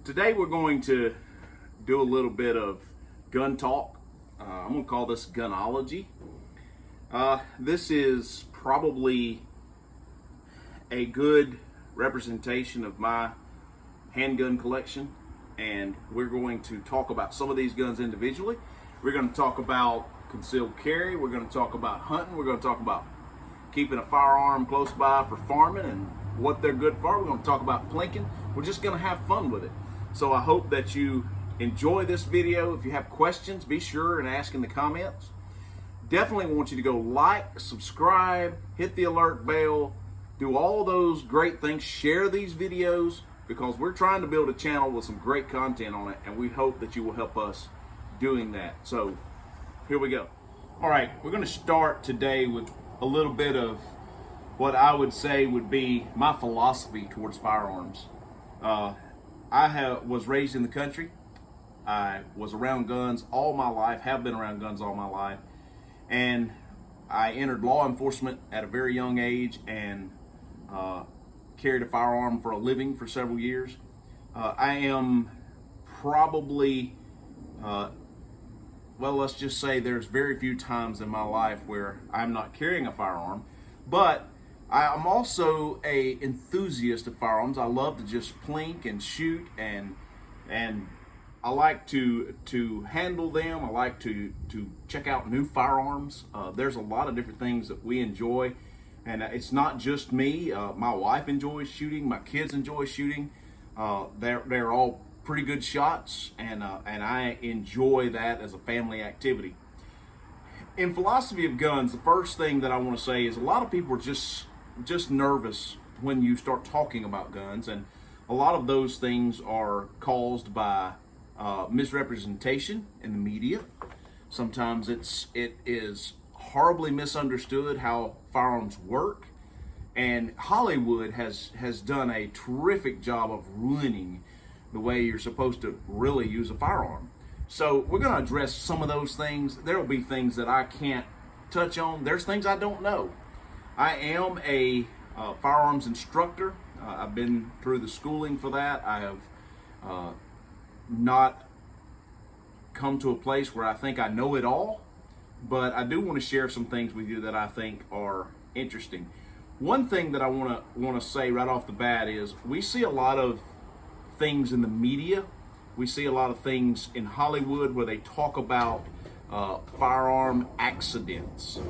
Today we're going to do a little bit of gun talk. I'm going to call this Gunology. This is probably a good representation of my handgun collection, and we're going to talk about some of these guns individually. We're going to talk about concealed carry, we're going to talk about hunting, we're going to talk about keeping a firearm close by for farming and what they're good for. We're going to talk about plinking. We're just going to have fun with it. So I hope that you enjoy this video. If you have questions, be sure and ask in the comments. Definitely want you to go like, subscribe, hit the alert bell, do all those great things, share these videos, because we're trying to build a channel with some great content on it, and we hope that you will help us doing that. So here we go. All right, we're going to start today with a little bit of what I would say would be my philosophy towards firearms. I was raised in the country. I was around guns all my life, have been around guns all my life, and I entered law enforcement at a very young age and carried a firearm for a living for several years. I am probably, well, let's just say there's very few times in my life where I'm not carrying a firearm, but I'm also a enthusiast of firearms. I love to just plink and shoot, and I like to handle them. I like to check out new firearms. There's a lot of different things that we enjoy, and it's not just me. My wife enjoys shooting. My kids enjoy shooting. They're all pretty good shots, and I enjoy that as a family activity. In philosophy of guns, the first thing that I want to say is a lot of people are just nervous when you start talking about guns, and a lot of those things are caused by misrepresentation in the media. Sometimes it is horribly misunderstood how firearms work, and Hollywood has done a terrific job of ruining the way you're supposed to really use a firearm. So we're going to address some of those things. There will be things that I can't touch on. There's things I don't know. I am a firearms instructor. I've been through the schooling for that. I have not come to a place where I think I know it all, but I do want to share some things with you that I think are interesting. One thing that I want to say right off the bat is we see a lot of things in the media. We see a lot of things in Hollywood where they talk about firearm accidents.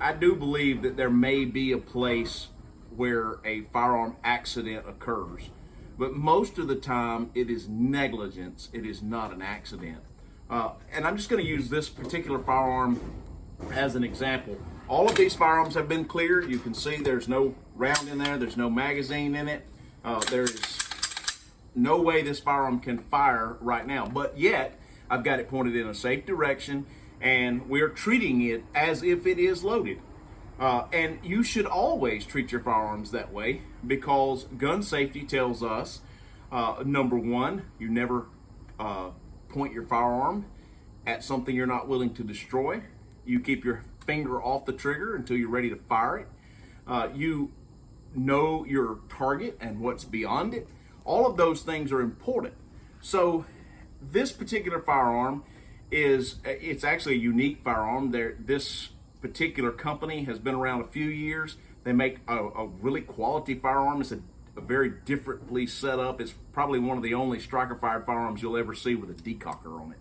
I do believe that there may be a place where a firearm accident occurs, but most of the time it is negligence. It is not an accident. And I'm just going to use this particular firearm as an example. All of these firearms have been cleared. You can see there's no round in there. There's no magazine in it. There's no way this firearm can fire right now, but yet I've got it pointed in a safe direction, and we're treating it as if it is loaded. And you should always treat your firearms that way, because gun safety tells us, number one, you never point your firearm at something you're not willing to destroy. You keep your finger off the trigger until you're ready to fire it. You know your target and what's beyond it. All of those things are important. So this particular firearm it's actually a unique firearm. This particular company has been around a few years. They make a really quality firearm. It's a very differently set up. It's probably one of the only striker fired firearms you'll ever see with a decocker on it.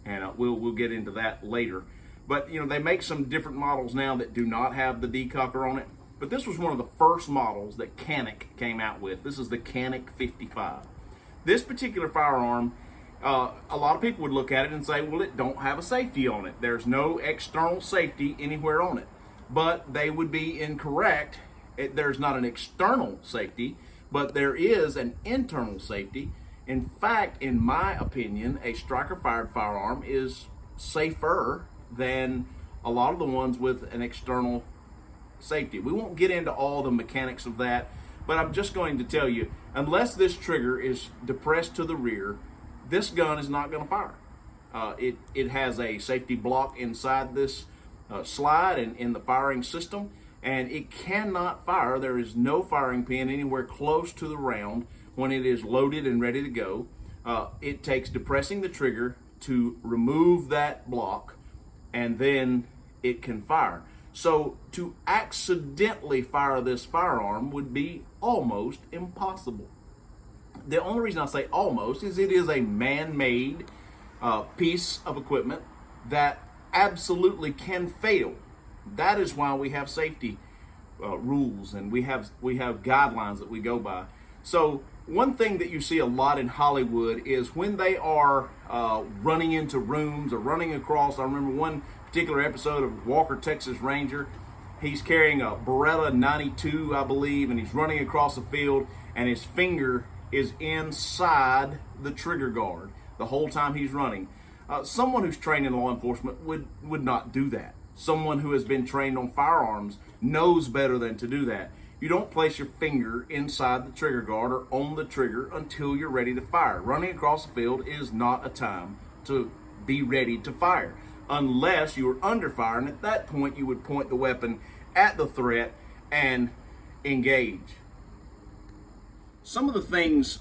And we'll get into that later. But you know, they make some different models now that do not have the decocker on it. But this was one of the first models that Canik came out with. This is the Canik 55. This particular firearm, a lot of people would look at it and say, well, it don't have a safety on it. There's no external safety anywhere on it. But they would be incorrect. There's not an external safety, but there is an internal safety. In fact, in my opinion, a striker fired firearm is safer than a lot of the ones with an external safety. We won't get into all the mechanics of that, but I'm just going to tell you, unless this trigger is depressed to the rear, this gun is not going to fire. It has a safety block inside this slide and in the firing system, and it cannot fire. There is no firing pin anywhere close to the round when it is loaded and ready to go. It takes depressing the trigger to remove that block, and then it can fire. So to accidentally fire this firearm would be almost impossible. The only reason I say almost is it is a man-made piece of equipment that absolutely can fail. That is why we have safety rules, and we have guidelines that we go by. So one thing that you see a lot in Hollywood is when they are running into rooms or running across. I remember one particular episode of Walker, Texas Ranger. He's carrying a Beretta 92, I believe, and he's running across the field, and his finger is inside the trigger guard the whole time he's running. Someone who's trained in law enforcement would not do that. Someone who has been trained on firearms knows better than to do that. You don't place your finger inside the trigger guard or on the trigger until you're ready to fire. Running across the field is not a time to be ready to fire, unless you are under fire, and at that point you would point the weapon at the threat and engage. Some of the things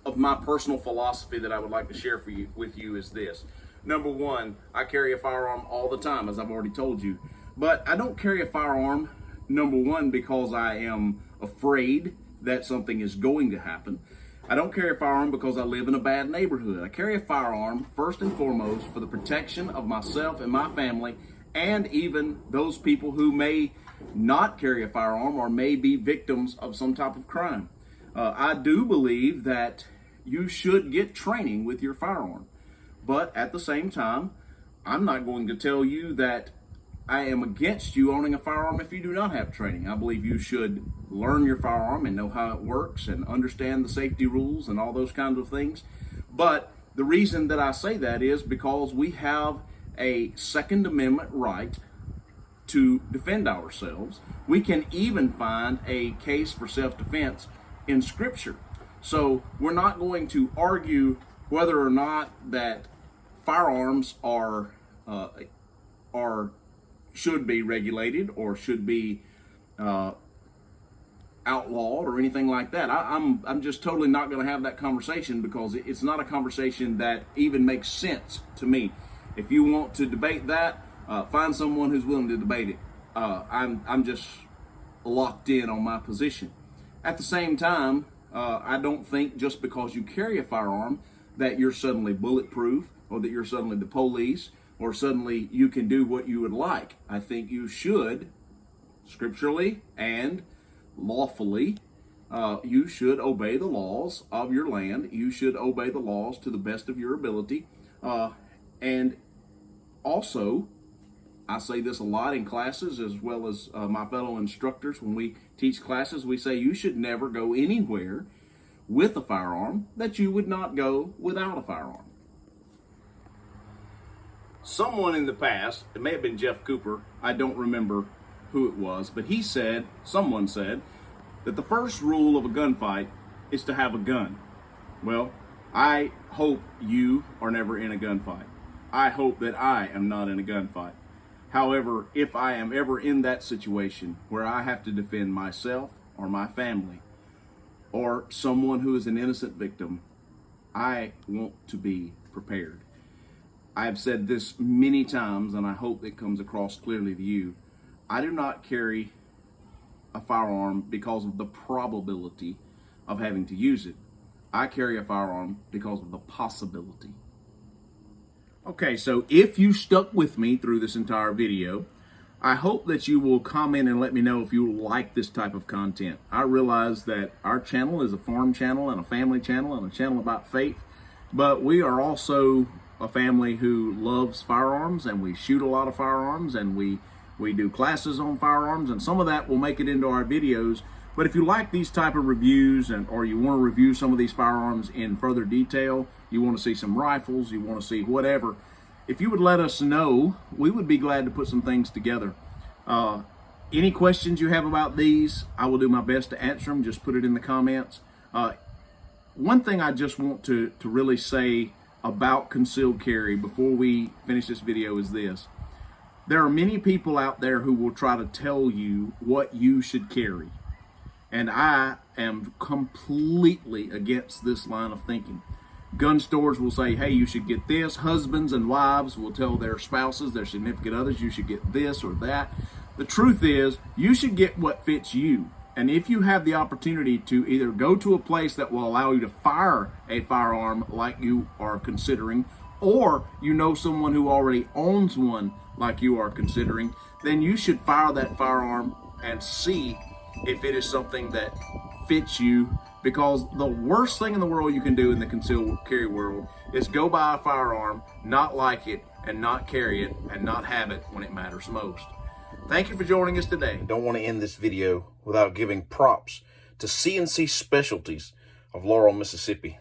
of my personal philosophy that I would like to share with you is this. Number one, I carry a firearm all the time, as I've already told you. But I don't carry a firearm, number one, because I am afraid that something is going to happen. I don't carry a firearm because I live in a bad neighborhood. I carry a firearm, first and foremost, for the protection of myself and my family, and even those people who may not carry a firearm or may be victims of some type of crime. I do believe that you should get training with your firearm. But at the same time, I'm not going to tell you that I am against you owning a firearm if you do not have training. I believe you should learn your firearm and know how it works and understand the safety rules and all those kinds of things. But the reason that I say that is because we have a Second Amendment right to defend ourselves. We can even find a case for self-defense in Scripture. So we're not going to argue whether or not that firearms should be regulated or should be outlawed or anything like that. I'm just totally not going to have that conversation because it's not a conversation that even makes sense to me. If you want to debate that, find someone who's willing to debate it. I'm just locked in on my position. At the same time, I don't think just because you carry a firearm that you're suddenly bulletproof or that you're suddenly the police or suddenly you can do what you would like. I think you should, scripturally and lawfully, you should obey the laws of your land. You should obey the laws to the best of your ability. And also, I say this a lot in classes as well as my fellow instructors. When we teach classes, we say you should never go anywhere with a firearm that you would not go without a firearm. Someone in the past, it may have been Jeff Cooper, I don't remember who it was, but someone said that the first rule of a gunfight is to have a gun. Well, I hope you are never in a gunfight. I hope that I am not in a gunfight. However, if I am ever in that situation where I have to defend myself or my family or someone who is an innocent victim, I want to be prepared. I've said this many times, and I hope it comes across clearly to you. I do not carry a firearm because of the probability of having to use it. I carry a firearm because of the possibility. Okay, so if you stuck with me through this entire video, I hope that you will comment and let me know if you like this type of content. I realize that our channel is a farm channel and a family channel and a channel about faith, but we are also a family who loves firearms, and we shoot a lot of firearms, and we do classes on firearms, and some of that will make it into our videos. But if you like these type of reviews, or you want to review some of these firearms in further detail, you want to see some rifles, you want to see whatever, if you would let us know, we would be glad to put some things together. Any questions you have about these, I will do my best to answer them. Just put it in the comments. One thing I just want to really say about concealed carry before we finish this video is this. There are many people out there who will try to tell you what you should carry. And I am completely against this line of thinking. Gun stores will say, hey, you should get this. Husbands and wives will tell their spouses, their significant others, you should get this or that. The truth is, you should get what fits you. And if you have the opportunity to either go to a place that will allow you to fire a firearm like you are considering, or you know someone who already owns one like you are considering, then you should fire that firearm and see if it is something that fits you. Because the worst thing in the world you can do in the concealed carry world is go buy a firearm, not like it, and not carry it, and not have it when it matters most. Thank you for joining us today. I don't want to end this video without giving props to CNC Specialties of Laurel, Mississippi.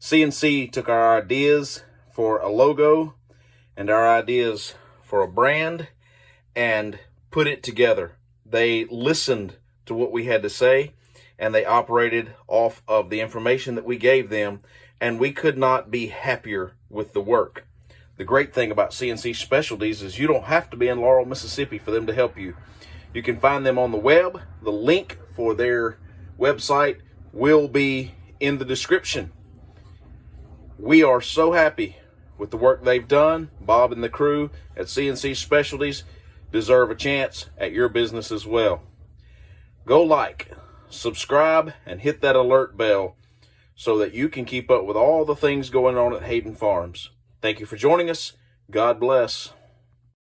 CNC took our ideas for a logo and our ideas for a brand and put it together. They listened to what we had to say, and they operated off of the information that we gave them, and we could not be happier with the work. The great thing about CNC Specialties is you don't have to be in Laurel, Mississippi for them to help you. You can find them on the web. The link for their website will be in the description. We are so happy with the work they've done. Bob and the crew at CNC Specialties deserve a chance at your business as well. Go like, subscribe, and hit that alert bell so that you can keep up with all the things going on at Haden Farms. Thank you for joining us. God bless.